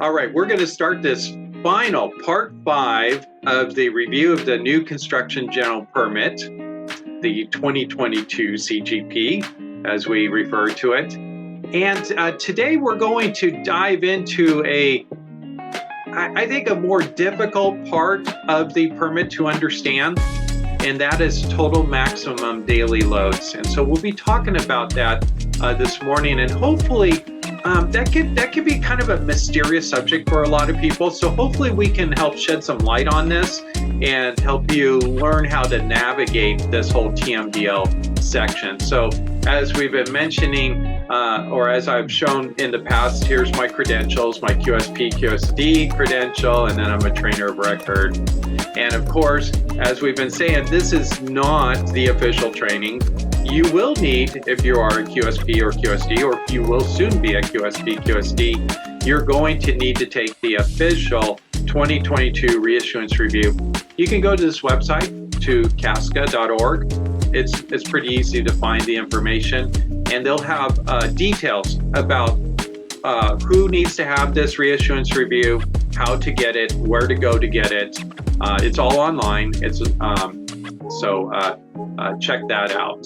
All right, we're going to start this final part 5 of the review of the new construction general permit, the 2022 CGP, as we refer to it. And today we're going to dive into I think, a more difficult part of the permit to understand, and that is total maximum daily loads. And so we'll be talking about that this morning, and hopefully that could be kind of a mysterious subject for a lot of people. So hopefully we can help shed some light on this and help you learn how to navigate this whole TMDL section. So as we've been mentioning, or as I've shown in the past, here's my credentials, my QSP, QSD credential, and then I'm a trainer of record. And of course, as we've been saying, this is not the official training. You will need, if you are a QSP or QSD, or if you will soon be a QSP, QSD, you're going to need to take the official 2022 reissuance review. You can go to this website, to casca.org. It's pretty easy to find the information, and they'll have details about who needs to have this reissuance review, how to get it, where to go to get it. It's all online. So check that out.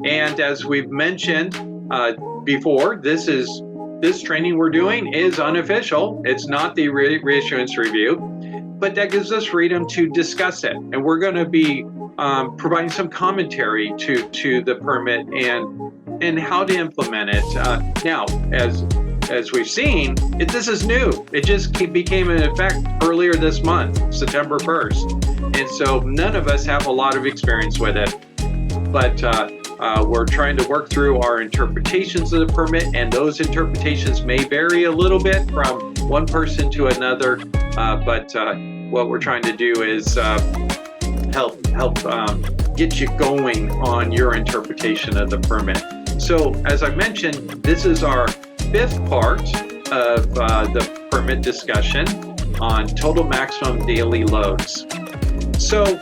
And as we've mentioned before, this training we're doing is unofficial. It's not the reissuance review, but that gives us freedom to discuss it. And we're going to be providing some commentary to the permit and how to implement it. Now, as we've seen, this is new. It just became in effect earlier this month, September 1st. And so none of us have a lot of experience with it. But we're trying to work through our interpretations of the permit, and those interpretations may vary a little bit from one person to another. But what we're trying to do is help get you going on your interpretation of the permit. So, as I mentioned, this is our 5th part of the permit discussion on total maximum daily loads. So,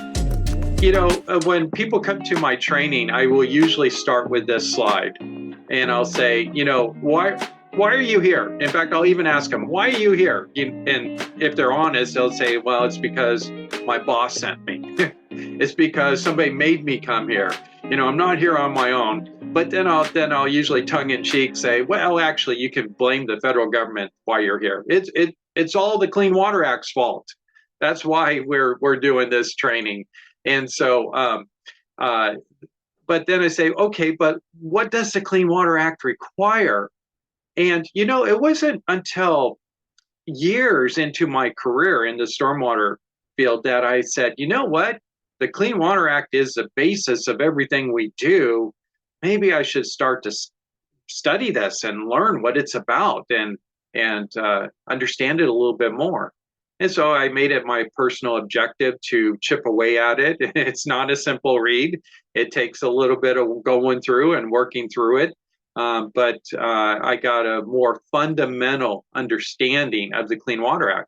when people come to my training, I will usually start with this slide, and I'll say, why are you here? In fact, I'll even ask them, why are you here? And if they're honest, they'll say, well, it's because my boss sent me. It's because somebody made me come here. I'm not here on my own. But then I'll usually tongue-in-cheek say, well, actually, you can blame the federal government why you're here. It's all the Clean Water Act's fault. That's why we're doing this training. And so, but then I say, okay, but what does the Clean Water Act require? And, it wasn't until years into my career in the stormwater field that I said, you know what? The Clean Water Act is the basis of everything we do. Maybe I should start to study this and learn what it's about and understand it a little bit more. And so I made it my personal objective to chip away at it. It's not a simple read. It takes a little bit of going through and working through it. But I got a more fundamental understanding of the Clean Water Act.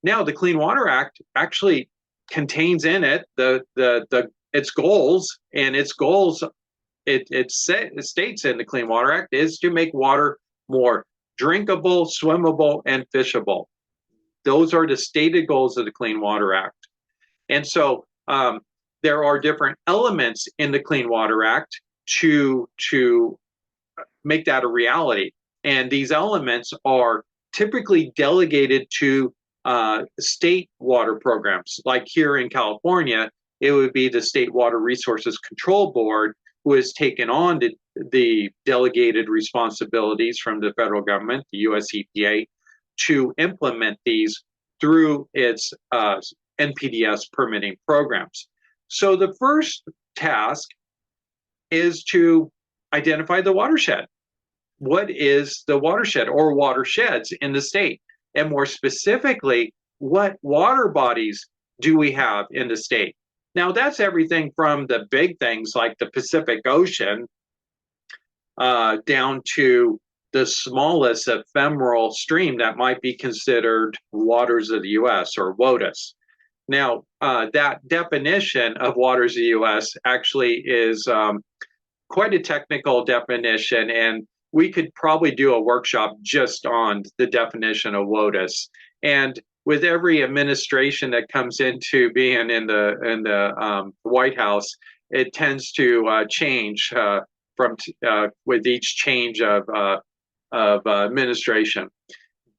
Now, the Clean Water Act actually contains in it its goals, and its goals, it states in the Clean Water Act, is to make water more drinkable, swimmable, and fishable. Those are the stated goals of the Clean Water Act. And so there are different elements in the Clean Water Act to make that a reality. And these elements are typically delegated to state water programs. Like here in California, it would be the State Water Resources Control Board, who has taken on the delegated responsibilities from the federal government, the US EPA, to implement these through its NPDES permitting programs. So the first task is to identify the watershed. What is the watershed or watersheds in the state? And more specifically, what water bodies do we have in the state? Now, that's everything from the big things like the Pacific Ocean down to the smallest ephemeral stream that might be considered waters of the US, or WOTUS. Now, that definition of waters of the US actually is quite a technical definition, and we could probably do a workshop just on the definition of WOTUS. And with every administration that comes into being in the White House, it tends to change with each change of administration.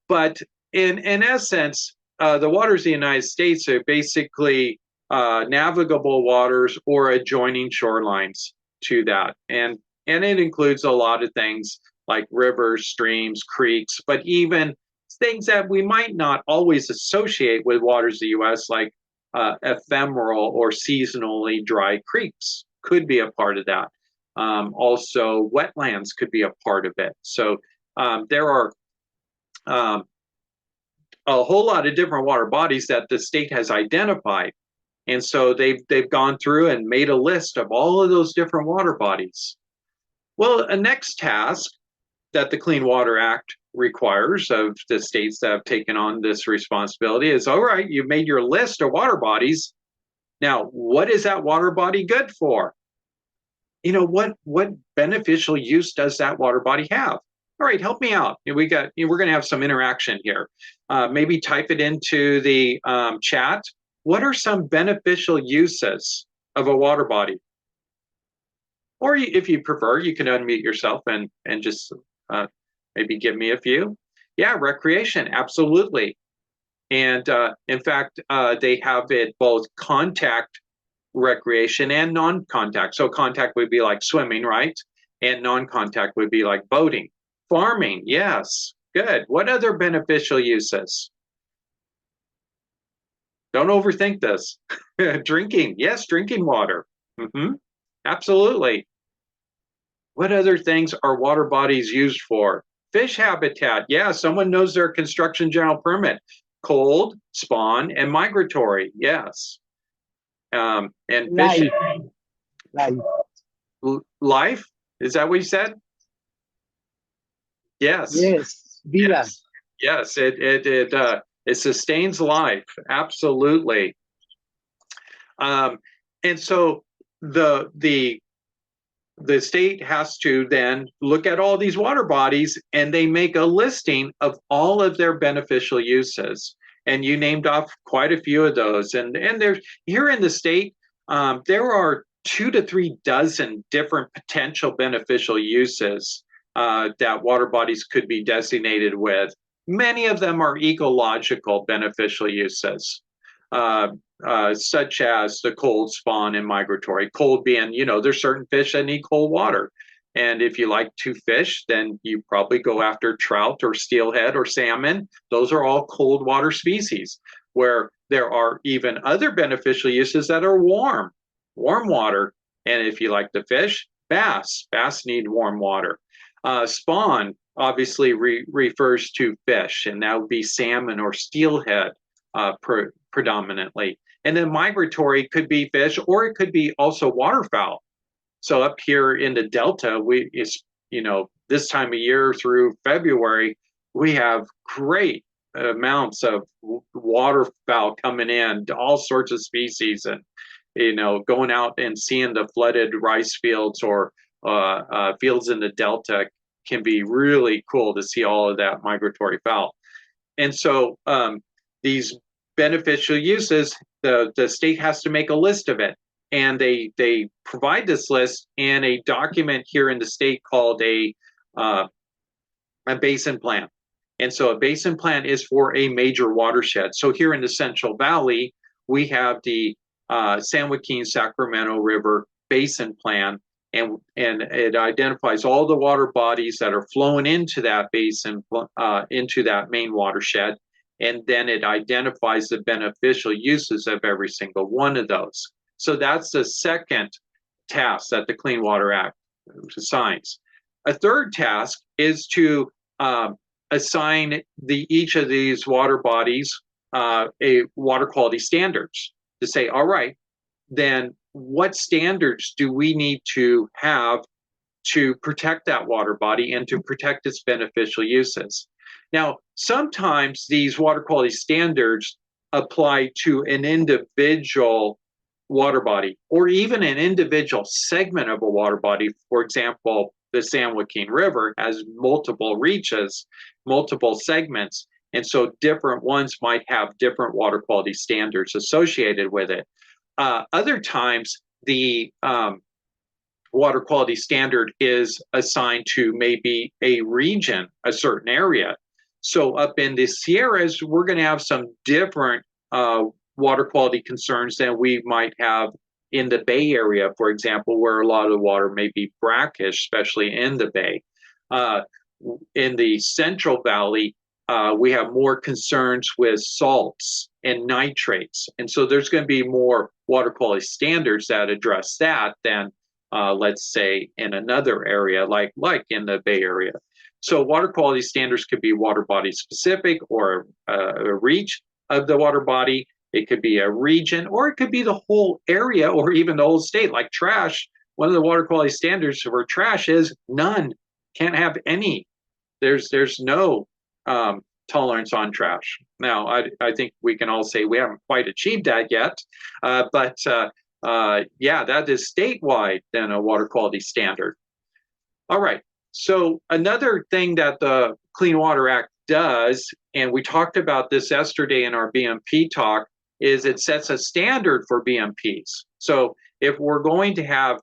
But in essence, the waters of the United States are basically navigable waters or adjoining shorelines to that, and it includes a lot of things like rivers, streams, creeks, but even things that we might not always associate with waters of the U.S., like ephemeral or seasonally dry creeks could be a part of that. Also, wetlands could be a part of it. So there are a whole lot of different water bodies that the state has identified. And so they've gone through and made a list of all of those different water bodies. Well, a next task that the Clean Water Act requires of the states that have taken on this responsibility is, all right, you've made your list of water bodies. Now, what is that water body good for? You know, what beneficial use does that water body have? All right, help me out. We're going to have some interaction here. Maybe type it into the chat. What are some beneficial uses of a water body? Or if you prefer, you can unmute yourself and just maybe give me a few. Yeah, recreation, absolutely. And in fact, they have it both contact recreation and non-contact. So contact would be like swimming, right? And non-contact would be like boating. Farming, yes, good. What other beneficial uses? Don't overthink this. Drinking, yes, drinking water. Absolutely. What other things are water bodies used for? Fish habitat, yeah, someone knows their construction general permit. Cold, spawn, and migratory, yes. And fish. Life, is that what you said? Yes. Yes, vida. Yes, it sustains life, absolutely. And so the state has to then look at all these water bodies, and they make a listing of all of their beneficial uses. And you named off quite a few of those. And there's here in the state, there are 2 to 3 dozen different potential beneficial uses that water bodies could be designated with. Many of them are ecological beneficial uses, such as the cold, spawn, and migratory. Cold being, there's certain fish that need cold water. And if you like to fish, then you probably go after trout or steelhead or salmon. Those are all cold water species, where there are even other beneficial uses that are warm water. And if you like to fish, bass need warm water. Spawn obviously refers to fish, and that would be salmon or steelhead predominantly. And then migratory could be fish, or it could be also waterfowl. So up here in the Delta, this time of year through February, we have great amounts of waterfowl coming in, all sorts of species, and going out and seeing the flooded rice fields or fields in the Delta can be really cool to see all of that migratory fowl. And so these beneficial uses, the state has to make a list of it. And they provide this list in a document here in the state called a basin plan. And so a basin plan is for a major watershed. So here in the Central Valley, we have the San Joaquin-Sacramento River Basin Plan, and it identifies all the water bodies that are flowing into that basin, into that main watershed, and then it identifies the beneficial uses of every single one of those. So that's the second task that the Clean Water Act assigns. A third task is to assign each of these water bodies a water quality standards, to say, all right, then what standards do we need to have to protect that water body and to protect its beneficial uses? Now, sometimes these water quality standards apply to an individual water body, or even an individual segment of a water body. For example, the San Joaquin River has multiple reaches, multiple segments, and so different ones might have different water quality standards associated with it. Other times, the water quality standard is assigned to maybe a region, a certain area. So up in the Sierras, we're going to have some different water quality concerns than we might have in the Bay Area, for example, where a lot of the water may be brackish, especially in the Bay. In the Central Valley, we have more concerns with salts and nitrates. And so there's going to be more water quality standards that address that than, let's say, in another area like in the Bay Area. So water quality standards could be water body specific or a reach of the water body. It could be a region, or it could be the whole area, or even the whole state. Like trash, one of the water quality standards for trash is none. Can't have any. There's no tolerance on trash. Now, I think we can all say we haven't quite achieved that yet, but yeah, that is statewide then a water quality standard. All right. So another thing that the Clean Water Act does, and we talked about this yesterday in our BMP talk, is it sets a standard for BMPs. So if we're going to have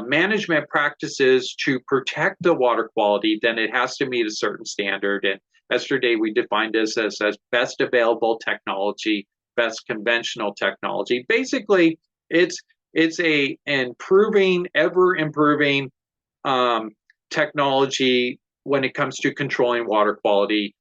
management practices to protect the water quality, then it has to meet a certain standard. And yesterday we defined this as best available technology, best conventional technology. Basically, it's a ever improving technology when it comes to controlling water quality.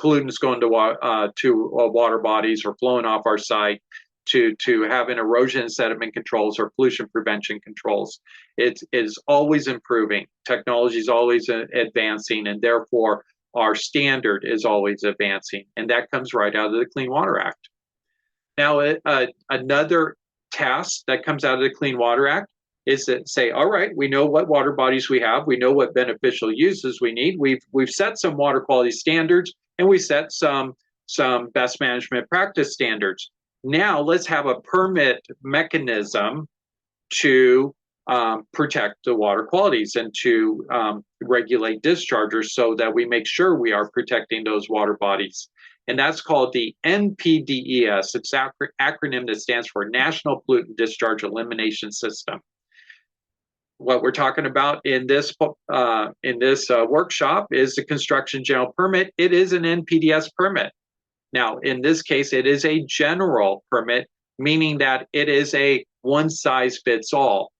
Pollutants going to water bodies or flowing off our site, to having erosion and sediment controls or pollution prevention controls. It is always improving. Technology is always advancing, and therefore our standard is always advancing. And that comes right out of the Clean Water Act. Now, another task that comes out of the Clean Water Act is to say, all right, we know what water bodies we have, we know what beneficial uses we need. We've set some water quality standards, and we set some best management practice standards. Now let's have a permit mechanism to protect the water qualities and to regulate dischargers so that we make sure we are protecting those water bodies. And that's called the NPDES. It's an acronym that stands for National Pollutant Discharge Elimination System. What we're talking about in this workshop is the construction general permit. It is an NPDES permit. Now, in this case, it is a general permit, meaning that it is a one-size-fits-all,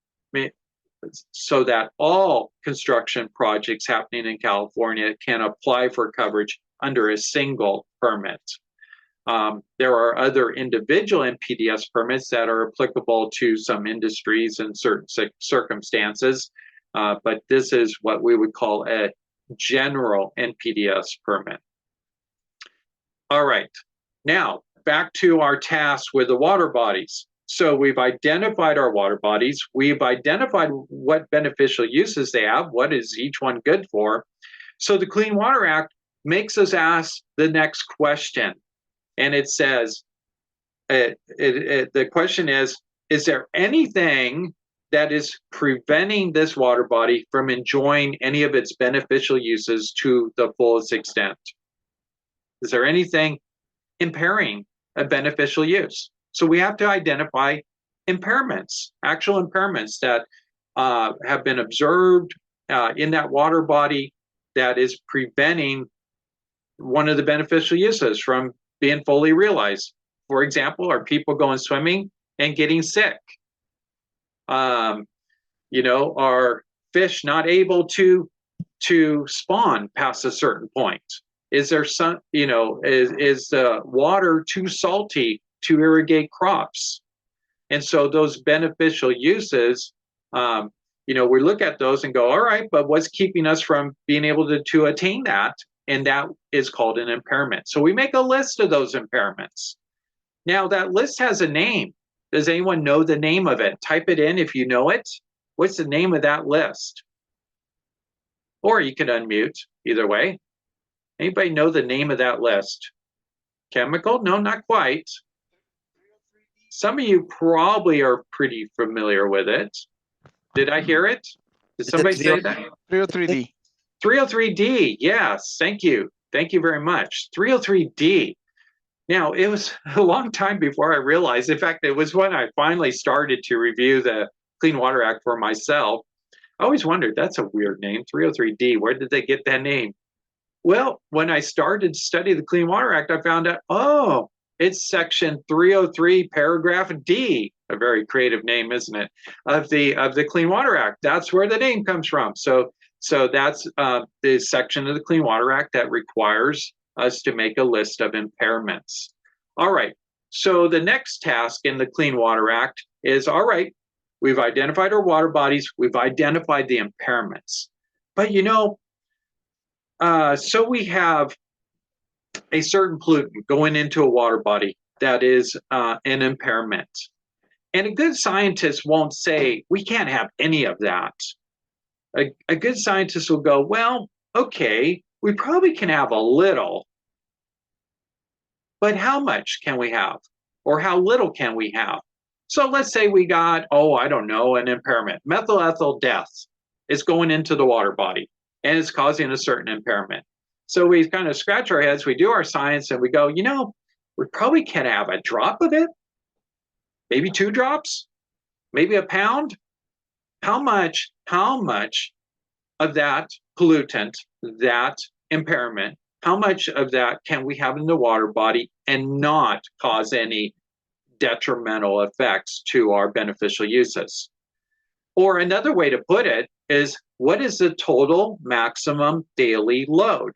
so that all construction projects happening in California can apply for coverage under a single permit. There are other individual NPDES permits that are applicable to some industries in certain circumstances, but this is what we would call a general NPDES permit. All right, now back to our task with the water bodies. So we've identified our water bodies. We've identified what beneficial uses they have. What is each one good for? So the Clean Water Act makes us ask the next question. And it says, the question is there anything that is preventing this water body from enjoying any of its beneficial uses to the fullest extent? Is there anything impairing a beneficial use? So we have to identify impairments, actual impairments that have been observed in that water body that is preventing one of the beneficial uses from being fully realized. For example, are people going swimming and getting sick? Are fish not able to spawn past a certain point? Is there some, is the water too salty to irrigate crops? And so those beneficial uses, we look at those and go, all right, but what's keeping us from being able to attain that? And that is called an impairment. So we make a list of those impairments. Now that list has a name. Does anyone know the name of it? Type it in if you know it. What's the name of that list? Or you can unmute, either way. Anybody know the name of that list? Chemical? No, not quite. Some of you probably are pretty familiar with it. Did I hear it? Did It's somebody say that? 303D. 303D, yes, thank you. Thank you very much. 303D. Now, it was a long time before I realized, in fact, it was when I finally started to review the Clean Water Act for myself. I always wondered, that's a weird name, 303D, where did they get that name? Well, when I started to study the Clean Water Act, I found out, oh, it's section 303, paragraph D, a very creative name, isn't it, of the Clean Water Act. That's where the name comes from. So that's the section of the Clean Water Act that requires us to make a list of impairments. All right, so the next task in the Clean Water Act is, all right, we've identified our water bodies, we've identified the impairments. But you know, so we have a certain pollutant going into a water body that is an impairment. And a good scientist won't say, we can't have any of that. A good scientist will go, well, okay, we probably can have a little, but how much can we have? Or how little can we have? So let's say we got, oh, I don't know, an impairment. Methyl ethyl death is going into the water body and it's causing a certain impairment. So we kind of scratch our heads, we do our science, and we go, you know, we probably can have a drop of it, maybe 2 drops, maybe a pound. How much of that pollutant, that impairment, how much of that can we have in the water body and not cause any detrimental effects to our beneficial uses? Or another way to put it is, what is the total maximum daily load?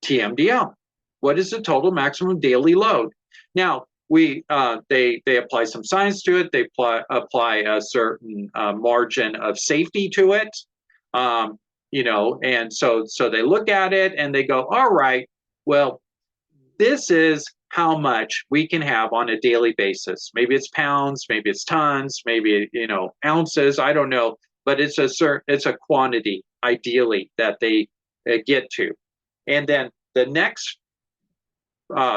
TMDL. What is the total maximum daily load? Now, they apply some science to it. They apply a certain margin of safety to it, you know, and so they look at it and they go, all right, well, this is how much we can have on a daily basis. Maybe it's pounds, maybe it's tons, maybe, you know, ounces. I don't know, but it's a quantity ideally that they get to. And then the next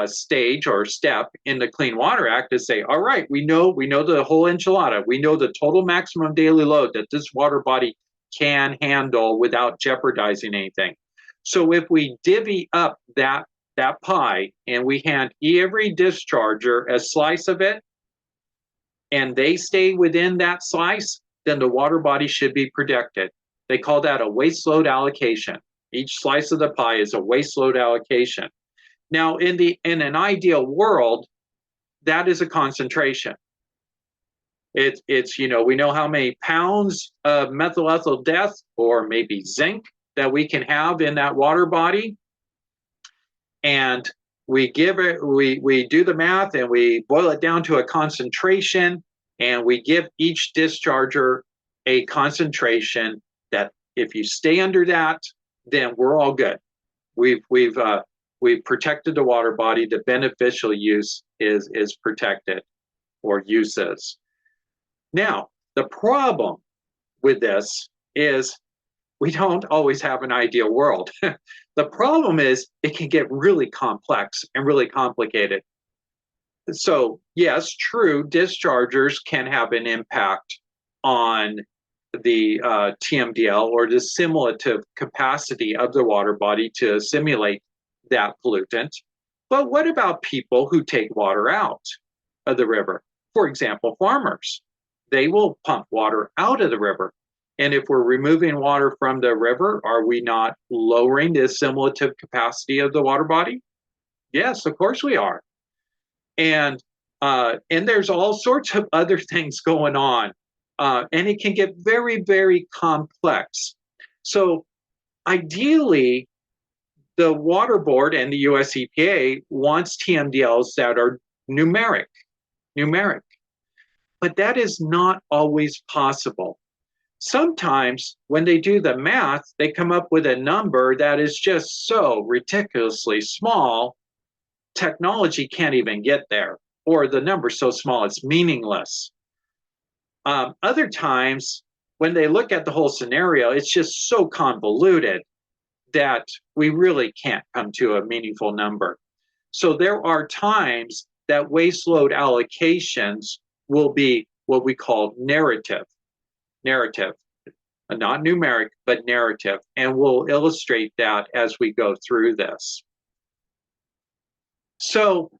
stage or step in the Clean Water Act is say, all right, we know the whole enchilada. We know the total maximum daily load that this water body can handle without jeopardizing anything. So if we divvy up that pie and we hand every discharger a slice of it, and they stay within that slice, then the water body should be protected. They call that a waste load allocation. Each slice of the pie is a waste load allocation. Now, in an ideal world, that is a concentration. It's you know, we know how many pounds of methyl ethyl death or maybe zinc that we can have in that water body, and we do the math and we boil it down to a concentration, and we give each discharger a concentration that if you stay under that, then we're all good. We've protected the water body. The beneficial use is protected, or uses. Now, the problem with this is we don't always have an ideal world. The problem is it can get really complex and really complicated. So yes, true, dischargers can have an impact on the TMDL, or the simulative capacity of the water body to assimilate that pollutant. But what about people who take water out of the river? For example, farmers. They will pump water out of the river. And if we're removing water from the river, are we not lowering the assimilative capacity of the water body? Yes, of course we are. And there's all sorts of other things going on. And it can get very, very complex. So ideally, the Water Board and the US EPA wants TMDLs that are numeric. But that is not always possible. Sometimes when they do the math, they come up with a number that is just so ridiculously small, technology can't even get there, or the number's so small it's meaningless. Other times, when they look at the whole scenario, it's just so convoluted that we really can't come to a meaningful number. So there are times that waste load allocations will be what we call narrative. narrative, not numeric, but narrative. And we'll illustrate that as we go through this. So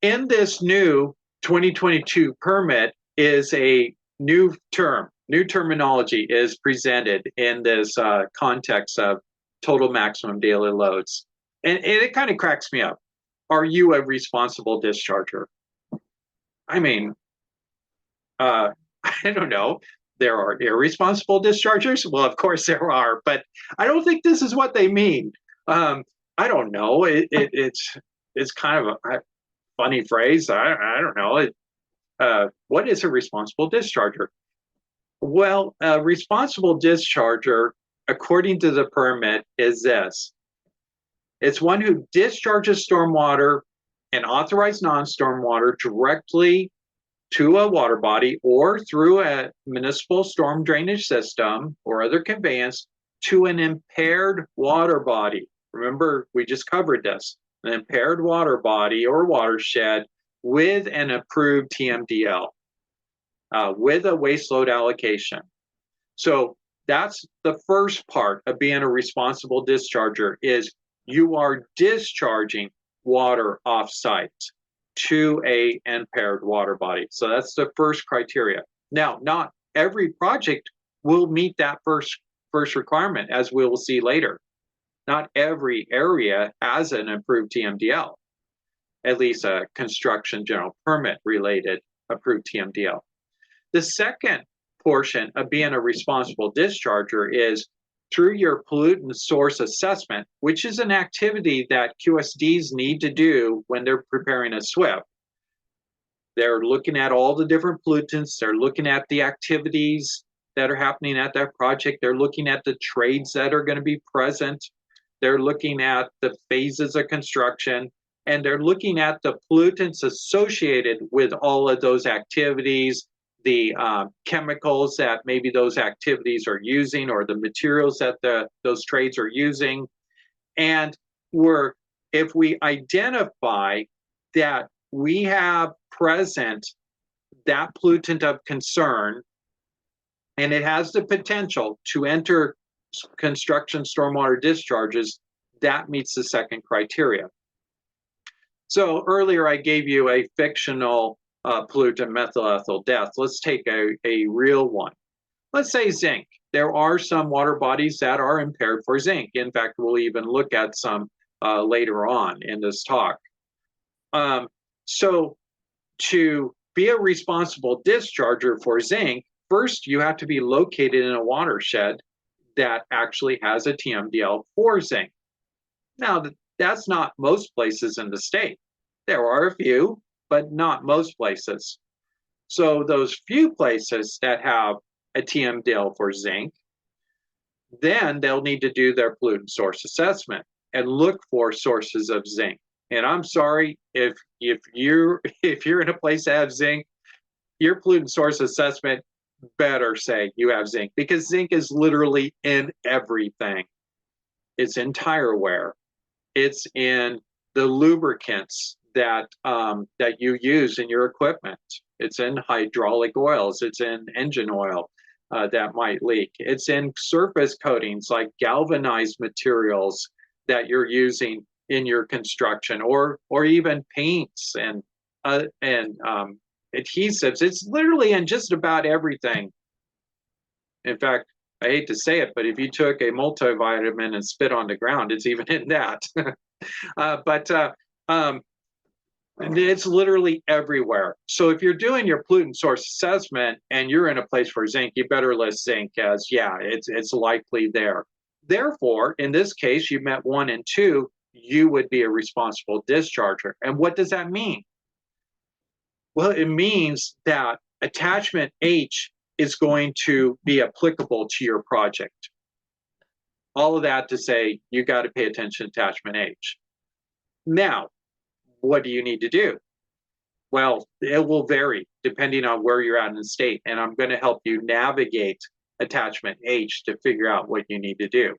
in this new 2022 permit is a new terminology is presented in this context of total maximum daily loads. And it kind of cracks me up. Are you a responsible discharger? I mean, I don't know. There are irresponsible dischargers. Well, of course there are, but I don't think this is what they mean. I don't know. It's kind of a funny phrase. I don't know. What is a responsible discharger? Well, a responsible discharger, according to the permit, is this. It's one who discharges stormwater and authorized non-stormwater directly to a water body or through a municipal storm drainage system or other conveyance to an impaired water body. Remember, we just covered this. An impaired water body or watershed with an approved TMDL, with a waste load allocation. So that's the first part of being a responsible discharger, is you are discharging water off-site to a impaired water body. So that's the first criteria. Now, not every project will meet that first requirement, as we will see later. Not every area has an approved TMDL, at least a construction general permit related approved TMDL. The second portion of being a responsible discharger is through your pollutant source assessment, which is an activity that QSDs need to do when they're preparing a SWIP. They're looking at all the different pollutants. They're looking at the activities that are happening at that project. They're looking at the trades that are going to be present. They're looking at the phases of construction, and they're looking at the pollutants associated with all of those activities, the chemicals that maybe those activities are using, or the materials that those trades are using. And if we identify that we have present that pollutant of concern, and it has the potential to enter construction stormwater discharges, that meets the second criteria. So earlier I gave you a fictional pollutant, methyl ethyl death. Let's take a real one. Let's say zinc. There are some water bodies that are impaired for zinc. In fact, we'll even look at some later on in this talk. So to be a responsible discharger for zinc, first you have to be located in a watershed that actually has a TMDL for zinc. Now, that's not most places in the state. There are a few, but not most places. So those few places that have a TMDL for zinc, then they'll need to do their pollutant source assessment and look for sources of zinc. And I'm sorry, if you're in a place that has zinc, your pollutant source assessment better say you have zinc, because zinc is literally in everything. It's in tire wear. It's in the lubricants that you use in your equipment. It's in hydraulic oils. It's in engine oil that might leak. It's in surface coatings like galvanized materials that you're using in your construction, or even paints and adhesives. It's literally in just about everything. In fact, I hate to say it, but if you took a multivitamin and spit on the ground, it's even in that. And it's literally everywhere. So if you're doing your pollutant source assessment and you're in a place for zinc, you better list zinc as, yeah, it's likely there. Therefore, in this case, you met 1 and 2, you would be a responsible discharger. And what does that mean? Well, it means that attachment H is going to be applicable to your project. All of that to say, you got to pay attention to attachment H. Now, what do you need to do? Well, it will vary depending on where you're at in the state, and I'm going to help you navigate attachment H to figure out what you need to do.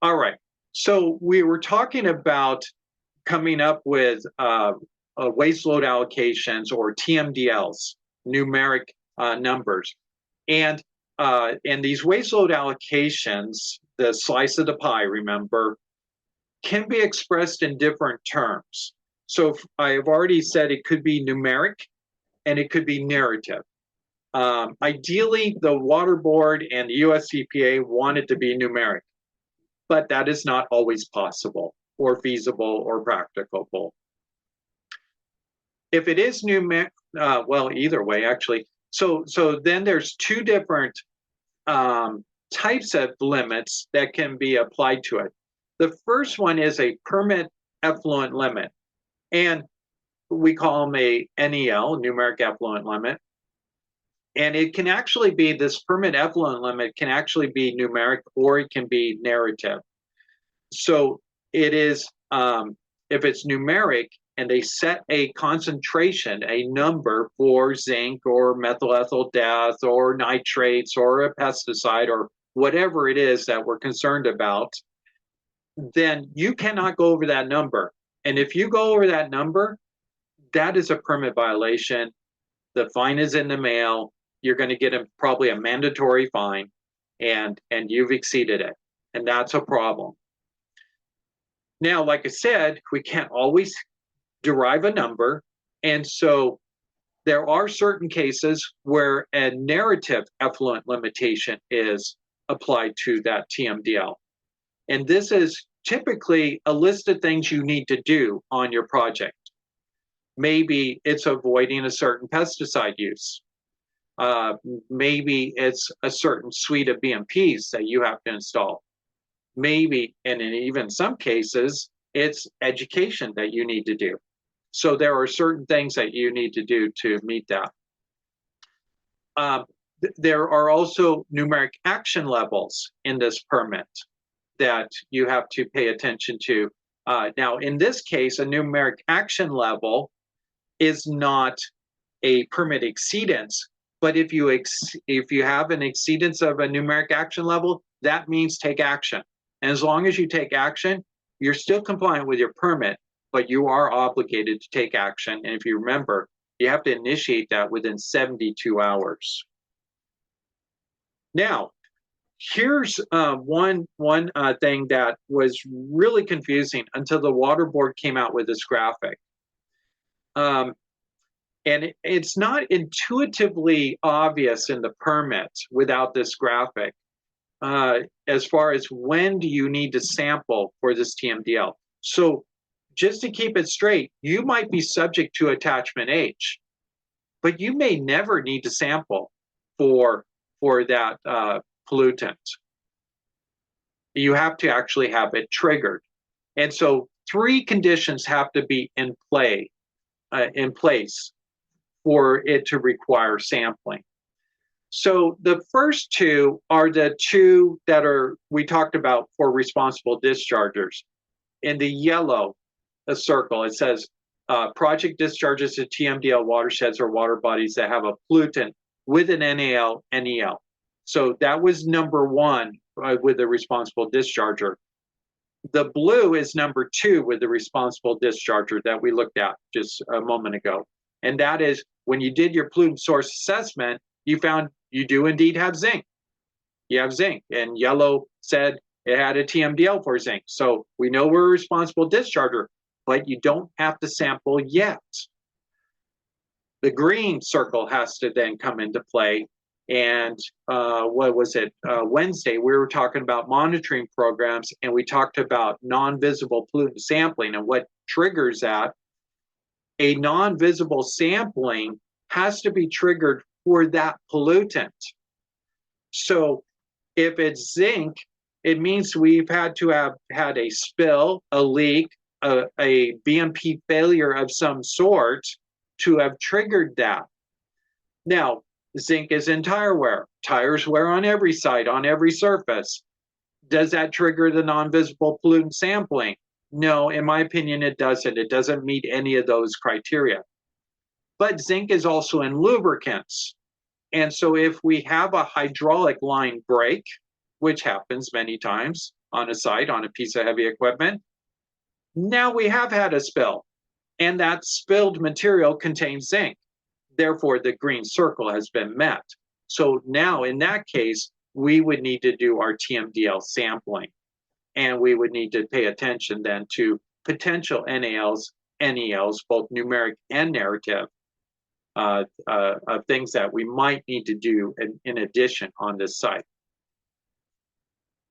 All right, so we were talking about coming up with waste load allocations, or TMDLs, numeric numbers. And these waste load allocations, the slice of the pie, remember, can be expressed in different terms. So I have already said it could be numeric and it could be narrative. Ideally, the Water Board and the US EPA want it to be numeric, but that is not always possible or feasible or practicable. If it is numeric, well, either way, actually. So then there's two different types of limits that can be applied to it. The first one is a permit effluent limit, and we call them a NEL, numeric effluent limit. And it can actually be, this permit effluent limit can actually be numeric or it can be narrative. So it is, if it's numeric and they set a concentration, a number for zinc or methyl ethyl death or nitrates or a pesticide or whatever it is that we're concerned about, then you cannot go over that number. And if you go over that number, that is a permit violation. The fine is in the mail. You're going to get probably a mandatory fine, and you've exceeded it. And that's a problem. Now, like I said, we can't always derive a number. And so there are certain cases where a narrative effluent limitation is applied to that TMDL. And this is typically a list of things you need to do on your project. Maybe it's avoiding a certain pesticide use. Maybe it's a certain suite of BMPs that you have to install. Maybe, and in even some cases, it's education that you need to do. So there are certain things that you need to do to meet that. There are also numeric action levels in this permit that you have to pay attention to. Now, in this case, a numeric action level is not a permit exceedance, but if you have an exceedance of a numeric action level, that means take action. And as long as you take action, you're still compliant with your permit, but you are obligated to take action. And if you remember, you have to initiate that within 72 hours. Now, here's one thing that was really confusing until the Water Board came out with this graphic. And it's not intuitively obvious in the permit without this graphic, as far as when do you need to sample for this TMDL. So just to keep it straight, you might be subject to attachment H, but you may never need to sample for that pollutant. You have to actually have it triggered. And so 3 conditions have to be in place for it to require sampling. So the first 2 are the 2 that we talked about for responsible dischargers. In the yellow circle, it says project discharges to TMDL watersheds or water bodies that have a pollutant with an NAL, NEL. So that was number 1 with the responsible discharger. The blue is number 2 with the responsible discharger that we looked at just a moment ago. And that is when you did your pollutant source assessment, you found you do indeed have zinc. You have zinc, and yellow said it had a TMDL for zinc. So we know we're a responsible discharger, but you don't have to sample yet. The green circle has to then come into play. And what was it? Wednesday, we were talking about monitoring programs, and we talked about non-visible pollutant sampling and what triggers that. A non-visible sampling has to be triggered for that pollutant. So if it's zinc, it means we've had to have had a spill, a leak, a BMP failure of some sort to have triggered that. Now, zinc is in tire wear. Tires wear on every side, on every surface. Does that trigger the non-visible pollutant sampling? No, in my opinion, it doesn't. It doesn't meet any of those criteria. But zinc is also in lubricants. And so if we have a hydraulic line break, which happens many times on a site, on a piece of heavy equipment, now we have had a spill. And that spilled material contains zinc. Therefore, the green circle has been met. So now in that case, we would need to do our TMDL sampling, and we would need to pay attention then to potential NALs, NELs, both numeric and narrative, things that we might need to do in addition on this site.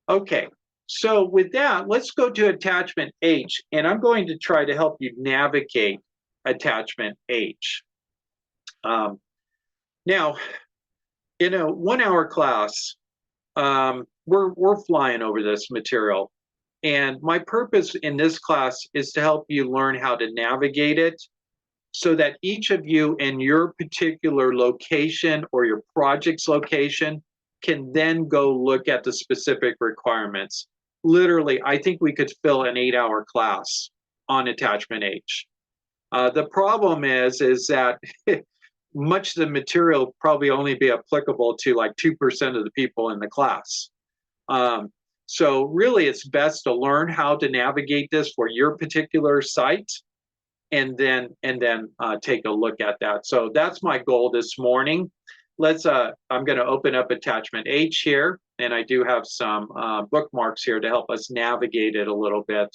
Okay, so with that, let's go to attachment H, and I'm going to try to help you navigate attachment H. Now, in a 1-hour class, we're flying over this material, and my purpose in this class is to help you learn how to navigate it so that each of you in your particular location or your project's location can then go look at the specific requirements. Literally, I think we could fill an 8-hour class on attachment H. The problem is that much of the material probably only be applicable to like 2% of the people in the class. So really, it's best to learn how to navigate this for your particular site, and then take a look at that. So that's my goal this morning. I'm going to open up attachment H here, and I do have some bookmarks here to help us navigate it a little bit.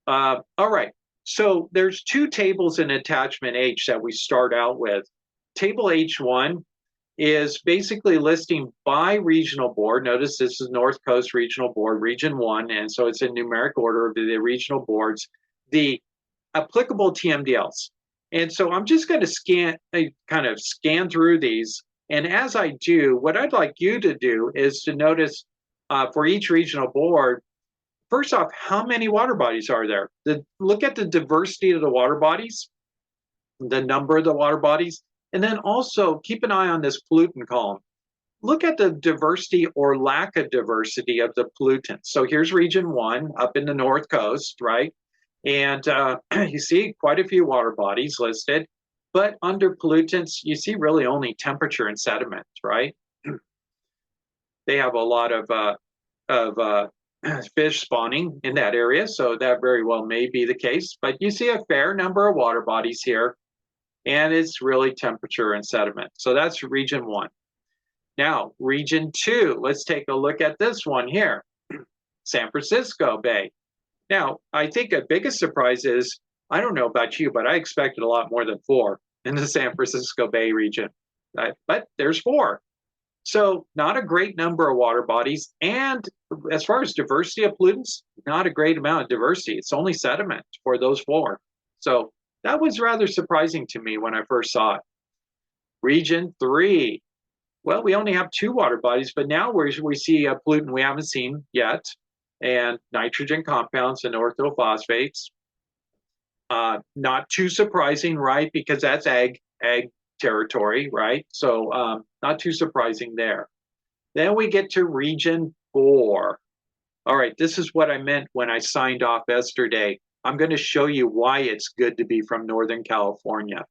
All right, so there's 2 tables in attachment H that we start out with. Table H1 is basically listing by regional board. Notice this is North Coast Regional Board, Region 1, and so it's in numeric order of the regional boards, the applicable TMDLs. And so I'm just going to kind of scan through these. And as I do, what I'd like you to do is to notice for each regional board, first off, how many water bodies are there? Look at the diversity of the water bodies, the number of the water bodies, and then also keep an eye on this pollutant column. Look at the diversity or lack of diversity of the pollutants. So here's Region 1 up in the North Coast, right? And you see quite a few water bodies listed, but under pollutants, you see really only temperature and sediment, right? They have a lot of fish spawning in that area, so that very well may be the case, but you see a fair number of water bodies here, and it's really temperature and sediment. So that's Region 1. Now, Region 2, let's take a look at this one here, San Francisco Bay. Now, I think the biggest surprise is, I don't know about you, but I expected a lot more than 4 in the San Francisco Bay region, but there's 4. So not a great number of water bodies. And as far as diversity of pollutants, not a great amount of diversity. It's only sediment for those 4. So that was rather surprising to me when I first saw it. Region 3, well, we only have 2 water bodies, but now we see a pollutant we haven't seen yet, and nitrogen compounds and orthophosphates. Not too surprising, right? Because that's ag territory, right? So not too surprising there. Then we get to Region 4. All right, this is what I meant when I signed off yesterday. I'm going to show you why it's good to be from Northern California.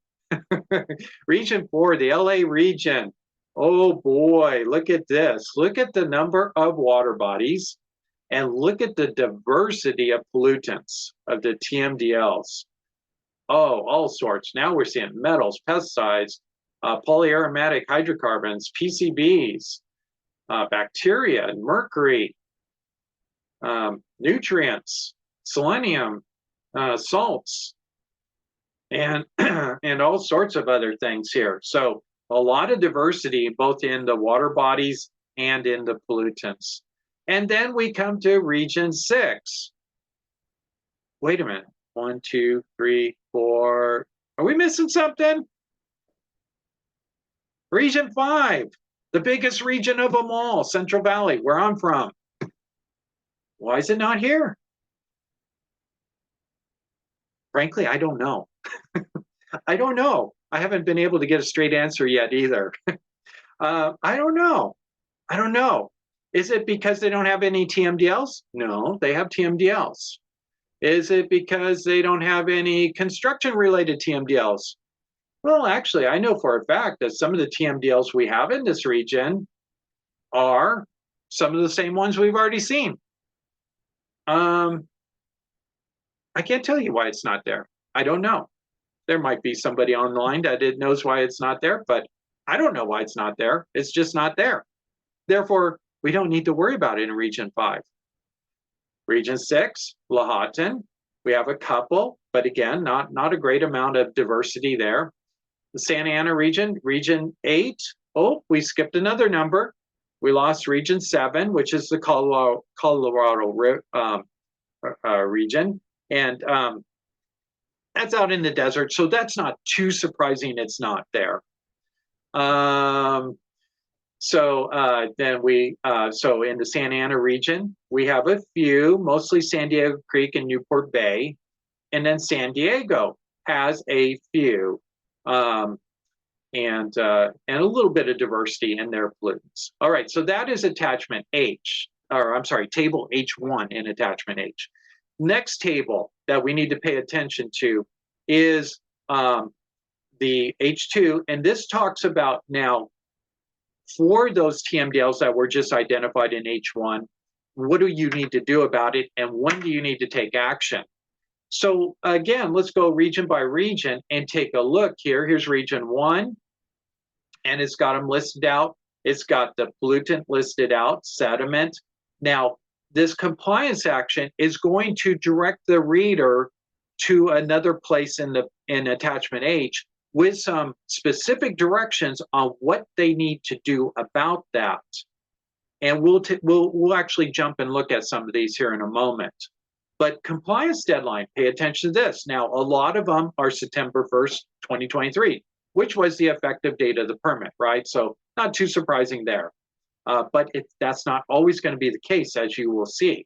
Region 4, the LA region. Oh boy, look at this. Look at the number of water bodies and look at the diversity of pollutants, of the TMDLs. Oh, all sorts. Now we're seeing metals, pesticides, polyaromatic hydrocarbons, PCBs, bacteria, mercury, nutrients, selenium, salts, and and all sorts of other things here. So a lot of diversity both in the water bodies and in the pollutants. And then we come to Region 6. Wait a minute. 1, 2, 3, 4. Are we missing something? Region 5, the biggest region of them all, Central Valley, where I'm from. Why is it not here? Frankly, I don't know. I don't know. I haven't been able to get a straight answer yet either. I don't know. I don't know. Is it because they don't have any TMDLs? No, they have TMDLs. Is it because they don't have any construction-related TMDLs? Well, actually, I know for a fact that some of the TMDLs we have in this region are some of the same ones we've already seen. I can't tell you why it's not there. I don't know. There might be somebody online that knows why it's not there, but I don't know why it's not there. It's just not there. Therefore, we don't need to worry about it in Region 5. Region 6, Lahontan, we have a couple, but again, not a great amount of diversity there. The Santa Ana region, Region 8, oh, we skipped another number. We lost Region 7, which is the Colorado region. And that's out in the desert, so that's not too surprising it's not there. So in the Santa Ana region, we have a few, mostly San Diego Creek and Newport Bay, and then San Diego has a few, and a little bit of diversity in their pollutants. All right, so that is attachment H, or I'm sorry, table H1 in attachment H. Next table that we need to pay attention to is the H2, and this talks about now for those TMDLs that were just identified in H1, what do you need to do about it, and when do you need to take action? So again, let's go region by region and take a look here. Here's Region 1, and it's got them listed out. It's got the pollutant listed out, sediment. Now, this compliance action is going to direct the reader to another place in attachment H with some specific directions on what they need to do about that. And we'll actually jump and look at some of these here in a moment. But compliance deadline, pay attention to this. Now, a lot of them are September 1st, 2023, which was the effective date of the permit, right? So not too surprising there. But that's not always going to be the case, as you will see.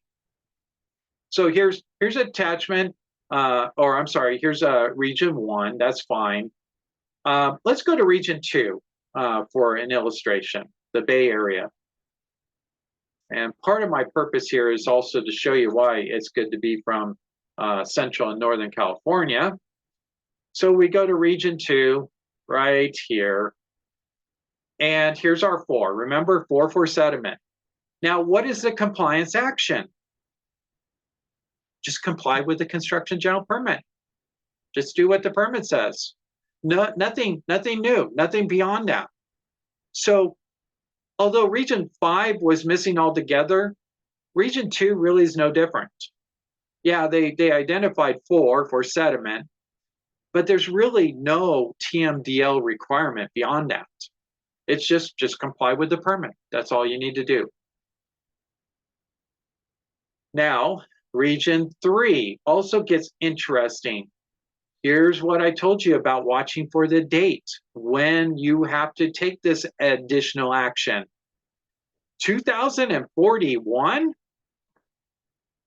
So here's attachment, here's Region 1, that's fine. Let's go to Region 2 for an illustration, the Bay Area. And part of my purpose here is also to show you why it's good to be from Central and Northern California. So we go to Region 2 right here. And here's our 4. Remember, 4 for sediment. Now, what is the compliance action? Just comply with the construction general permit. Just do what the permit says. No, nothing new, nothing beyond that. So although Region 5 was missing altogether, Region 2 really is no different. Yeah, they identified 4 for sediment, but there's really no TMDL requirement beyond that. It's just comply with the permit. That's all you need to do. Now, Region 3 also gets interesting. Here's what I told you about watching for the date when you have to take this additional action. 2041?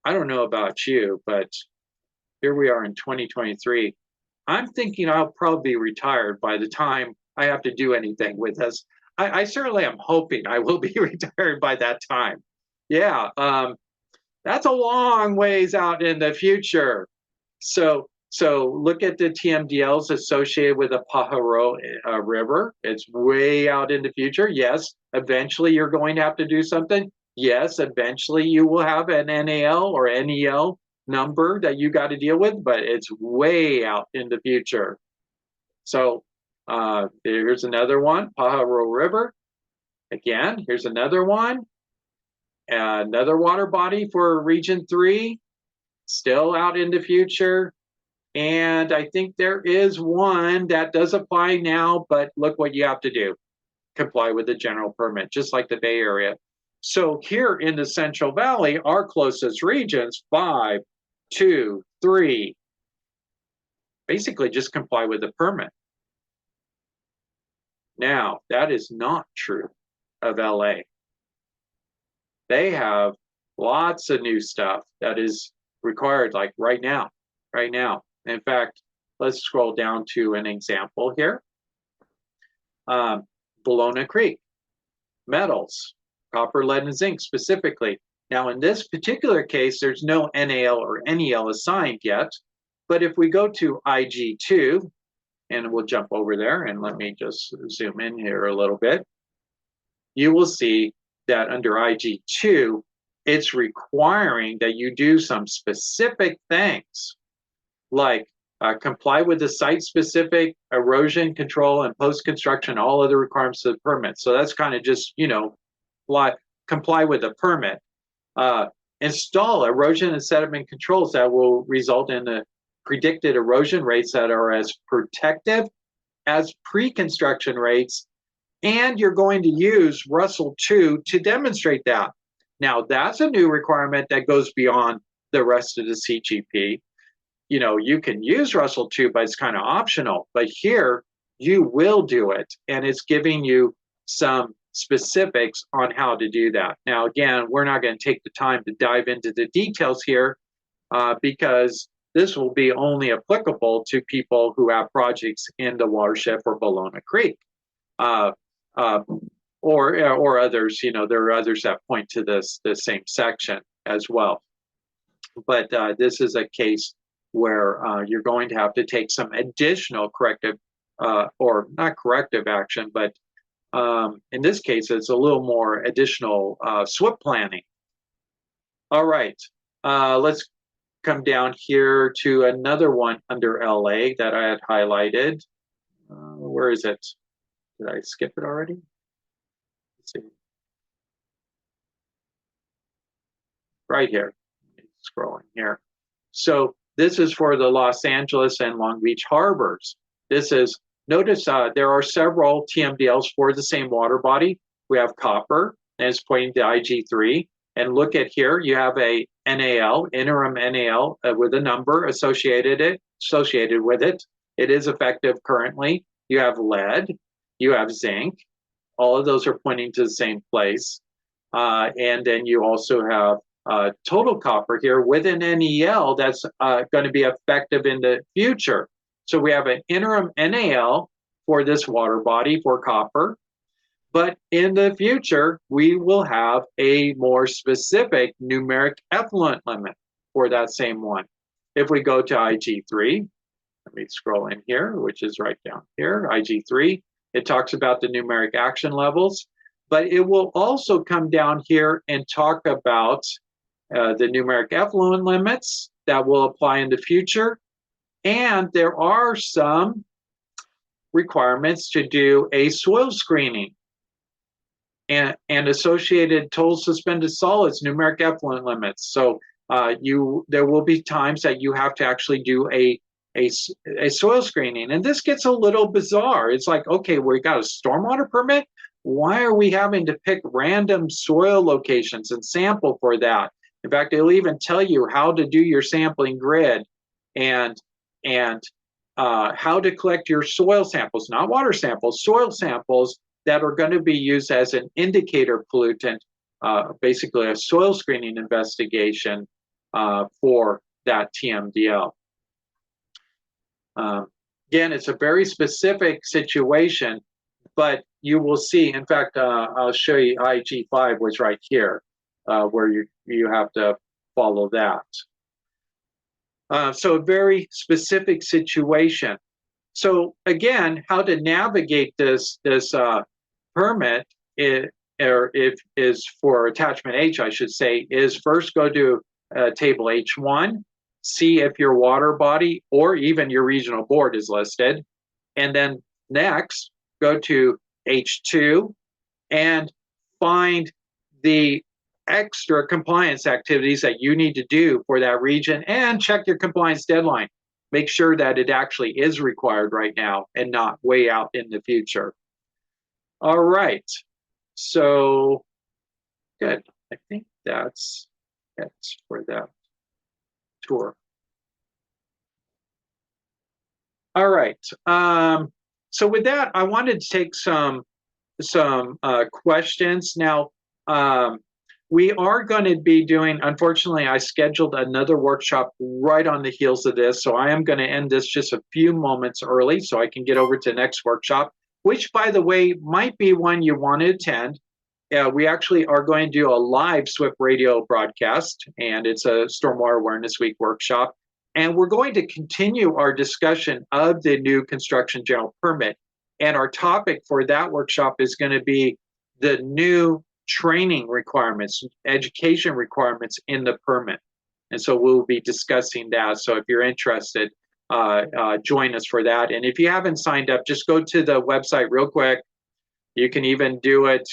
I don't know about you, but here we are in 2023. I'm thinking I'll probably be retired by the time I have to do anything with this. I certainly am hoping I will be retired by that time. Yeah, that's a long ways out in the future. So look at the TMDLs associated with the Pajaro River. It's way out in the future. Yes, eventually you're going to have to do something. Yes, eventually you will have an NAL or NEL number that you got to deal with, but it's way out in the future. So here's another one, Pajaro River. Again, here's another one. Another water body for Region 3, still out in the future. And I think there is one that does apply now, but look what you have to do. Comply with the general permit, just like the Bay Area. So here in the Central Valley, our closest regions, 5, 2, 3, basically just comply with the permit. Now, that is not true of LA. They have lots of new stuff that is required, like right now. In fact, let's scroll down to an example here. Bologna Creek, metals, copper, lead, and zinc specifically. Now, in this particular case, there's no NAL or NEL assigned yet. But if we go to IG2, and we'll jump over there, and let me just zoom in here a little bit, you will see that under IG2, it's requiring that you do some specific things, like comply with the site-specific erosion control and post-construction, all other requirements of the permit. So that's kind of just, comply with the permit. Install erosion and sediment controls that will result in the predicted erosion rates that are as protective as pre-construction rates, and you're going to use Russell 2 to demonstrate that. Now, that's a new requirement that goes beyond the rest of the CGP. You can use Russell 2, but it's kind of optional. But here, you will do it, and it's giving you some specifics on how to do that. Now, again, we're not going to take the time to dive into the details here because this will be only applicable to people who have projects in the watershed for Bologna Creek. Or others, there are others that point to the same section as well. But this is a case where you're going to have to take some additional corrective, or not corrective action, but in this case, it's a little more additional SWIP planning. All right, let's come down here to another one under LA that I had highlighted. Where is it? Did I skip it already? Let's see. Right here. Scrolling here. So this is for the Los Angeles and Long Beach harbors. Notice there are several TMDLs for the same water body. We have copper, and it's pointing to IG3. And look at here, you have a NAL, interim NAL, with a number associated with it. It is effective currently. You have lead, you have zinc. All of those are pointing to the same place. And then you also have total copper here with an NEL that's going to be effective in the future. So we have an interim NAL for this water body for copper, but in the future, we will have a more specific numeric effluent limit for that same one. If we go to IG3, let me scroll in here, which is right down here, IG3, it talks about the numeric action levels, but it will also come down here and talk about the numeric effluent limits that will apply in the future. And there are some requirements to do a soil screening and associated total suspended solids numeric effluent limits. So there will be times that you have to actually do a soil screening. And this gets a little bizarre. It's like, okay, we got a stormwater permit. Why are we having to pick random soil locations and sample for that? In fact, it'll even tell you how to do your sampling grid and how to collect your soil samples, not water samples, soil samples that are going to be used as an indicator pollutant, basically a soil screening investigation for that TMDL. Again, it's a very specific situation, but you will see, in fact, I'll show you IG5 was right here, where you have to follow that. So a very specific situation. So again, how to navigate this permit is for attachment H, I should say, is first go to table H1, see if your water body or even your regional board is listed, and then next go to H2 and find the extra compliance activities that you need to do for that region and check your compliance deadline. Make sure that it actually is required right now and not way out in the future. All right, so good. I think that's it for that tour. All right, so with that, I wanted to take some questions. Now, we are going to be doing, unfortunately, I scheduled another workshop right on the heels of this, so I am going to end this just a few moments early so I can get over to the next workshop, which, by the way, might be one you want to attend. We actually are going to do a live SWIP radio broadcast, and it's a Stormwater Awareness Week workshop. And we're going to continue our discussion of the new construction general permit. And our topic for that workshop is going to be the new training requirements, education requirements in the permit. And so we'll be discussing that. So if you're interested, join us for that. And if you haven't signed up, just go to the website real quick. You can even do it,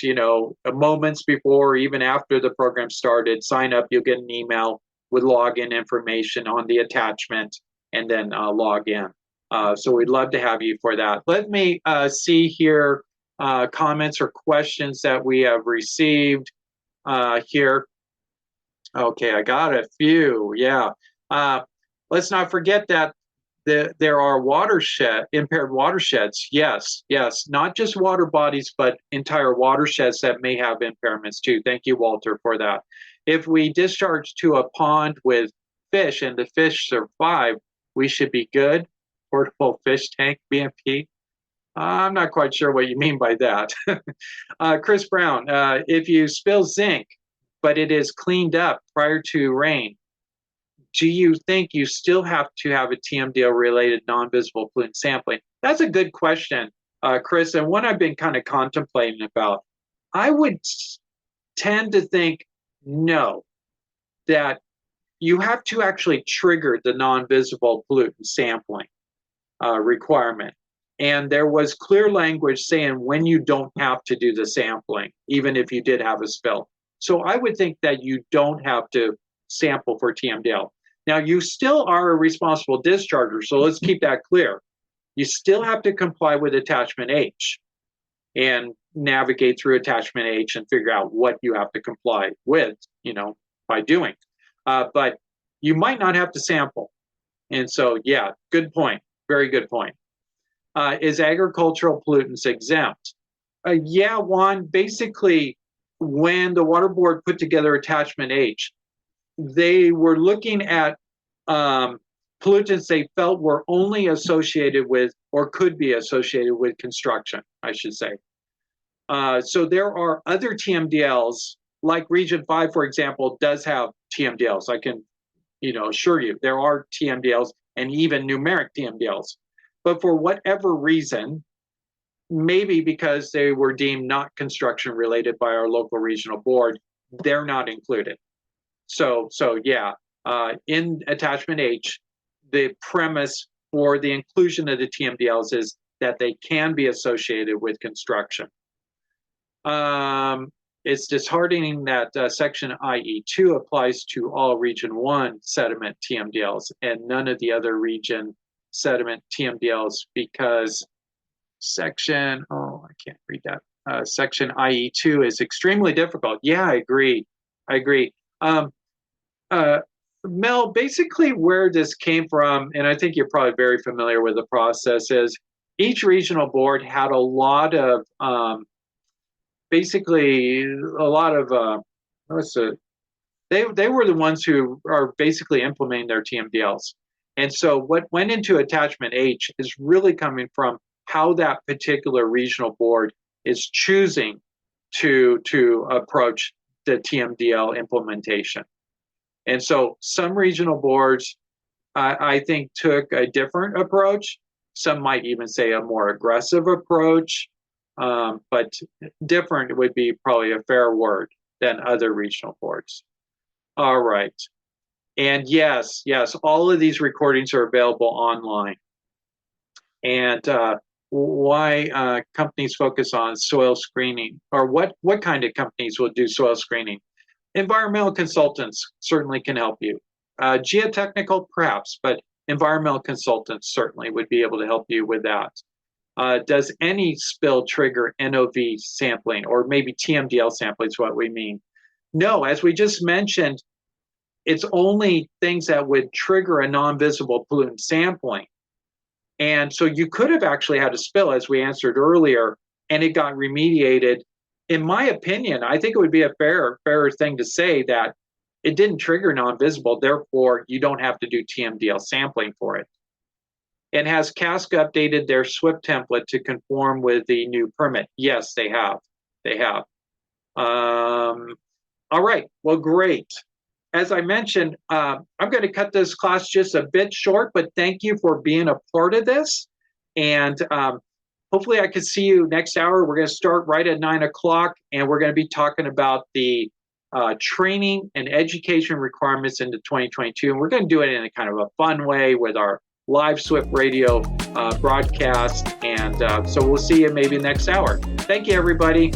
moments before or even after the program started. Sign up, you'll get an email with login information on the attachment, and then log in. So we'd love to have you for that. Let me see here comments or questions that we have received here. Okay, I got a few. Yeah. Let's not forget that there are impaired watersheds. Yes, not just water bodies, but entire watersheds that may have impairments too. Thank you, Walter, for that. If we discharge to a pond with fish and the fish survive, we should be good. Portable fish tank, BMP. I'm not quite sure what you mean by that. Chris Brown, if you spill zinc, but it is cleaned up prior to rain, do you think you still have to have a TMDL related non-visible pollutant sampling? That's a good question, Chris, and one I've been kind of contemplating about. I would tend to think no, that you have to actually trigger the non-visible pollutant sampling requirement. And there was clear language saying when you don't have to do the sampling, even if you did have a spill. So I would think that you don't have to sample for TMDL. Now, you still are a responsible discharger, so let's keep that clear. You still have to comply with attachment H and navigate through attachment H and figure out what you have to comply with, by doing. But you might not have to sample. And so, yeah, good point. Very good point. Is agricultural pollutants exempt? Yeah, Juan, basically, when the Water Board put together attachment H, they were looking at pollutants they felt were only associated with or could be associated with construction, I should say. So there are other TMDLs, like Region 5, for example, does have TMDLs. I can assure you there are TMDLs and even numeric TMDLs. But for whatever reason, maybe because they were deemed not construction related by our local regional board, they're not included. So yeah, in attachment H, the premise for the inclusion of the TMDLs is that they can be associated with construction. It's disheartening that section IE2 applies to all region 1 sediment TMDLs and none of the other region sediment TMDLs because section IE2 is extremely difficult. Yeah, I agree. Mel, basically where this came from, and I think you're probably very familiar with the process, is each regional board had a lot of they were the ones who are basically implementing their TMDLs. And so what went into attachment H is really coming from how that particular regional board is choosing to approach the TMDL implementation. And so some regional boards, I think, took a different approach. Some might even say a more aggressive approach, but different would be probably a fair word than other regional boards. All right. And yes, all of these recordings are available online. And why companies focus on soil screening, or what kind of companies will do soil screening? Environmental consultants certainly can help you. Geotechnical, perhaps, but environmental consultants certainly would be able to help you with that. Does any spill trigger NOV sampling, or maybe TMDL sampling is what we mean? No, as we just mentioned, it's only things that would trigger a non-visible pollutant sampling. And so you could have actually had a spill, as we answered earlier, and it got remediated. In my opinion, I think it would be a fair thing to say that it didn't trigger non-visible, therefore you don't have to do TMDL sampling for it. And has CASC updated their SWIP template to conform with the new permit? Yes, they have. All right, well, great. As I mentioned, I'm going to cut this class just a bit short, but thank you for being a part of this. And hopefully I can see you next hour. We're going to start right at 9 o'clock, and we're going to be talking about the training and education requirements into 2022. And we're going to do it in a kind of a fun way with our live SWIFT radio broadcast. And so we'll see you maybe next hour. Thank you, everybody.